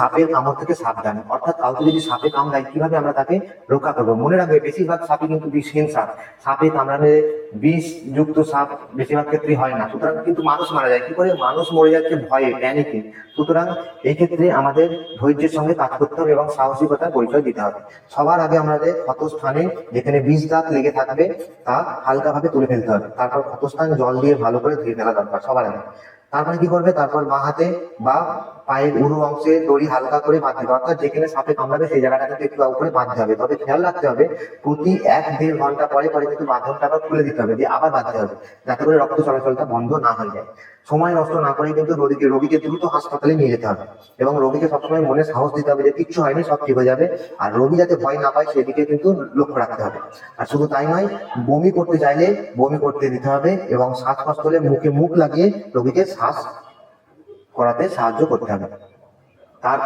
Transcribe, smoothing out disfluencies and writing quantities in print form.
সাপের কামড় থেকে সাবধান, অর্থাৎ কাউকে যদি সাপে কামড়ায় কিভাবে আমরা তাকে রক্ষা করবো। মনে রাখবে বেশিরভাগ সাপই কিন্তু বিষহীন সাপ, সাপে কামড়ালে বিষ যুক্ত সাপ বেশিরভাগ ক্ষেত্রে হয় না, সুতরাং কিন্তু মানুষ মারা যায়। কি করে মানুষ মরে যাচ্ছে? ভয়ে, প্যানিকে। সুতরাং এই ক্ষেত্রে আমাদের ধৈর্যের সঙ্গে কাজ করতে হবে এবং সাহসিকতার পরিচয় দিতে হবে। সবার আগে আমাদের ক্ষতস্থানে যেখানে বিষ দাগ লেগে থাকবে তা হালকাভাবে তুলে ফেলতে হবে, তারপর ক্ষতস্থান জল দিয়ে ভালো করে ধুয়ে ফেলা দরকার সবার আগে। তারপরে কি করবে? তারপর বাঁ হাতে বা পায়ের উরু অংশে দড়ি হালকা করে বাঁধতে হবে, অর্থাৎ যেখানে সাপে কামড়াবে সেই জায়গাটা কিন্তু একটু উপরে বাঁধতে হবে। তবে খেয়াল রাখতে হবে প্রতি 1-1.5 ঘন্টা পরে পরে কিন্তু বাঁধনটা আবার খুলে দিতে হবে, দিয়ে আবার বাঁধতে হবে, যাতে করে রক্ত চলাচলটা বন্ধ না হয়ে যায়। সময় নষ্ট না করে কিন্তু রোগীকে দ্রুত হাসপাতালে নিয়ে যেতে হবে এবং রোগীকে সবসময় মনে সাহস দিতে হবে যে কিচ্ছু হয়নি, সব ঠিক হয়ে যাবে। আর রোগী যাতে ভয় না পায় সেদিকে কিন্তু লক্ষ্য রাখতে হবে। আর শুধু তাই নয়, বমি করতে চাইলে বমি করতে দিতে হবে এবং শ্বাসকষ্ট হলে মুখে মুখ লাগিয়ে রোগীকে শ্বাস করাতে সাহায্য করতে হবে। তারপর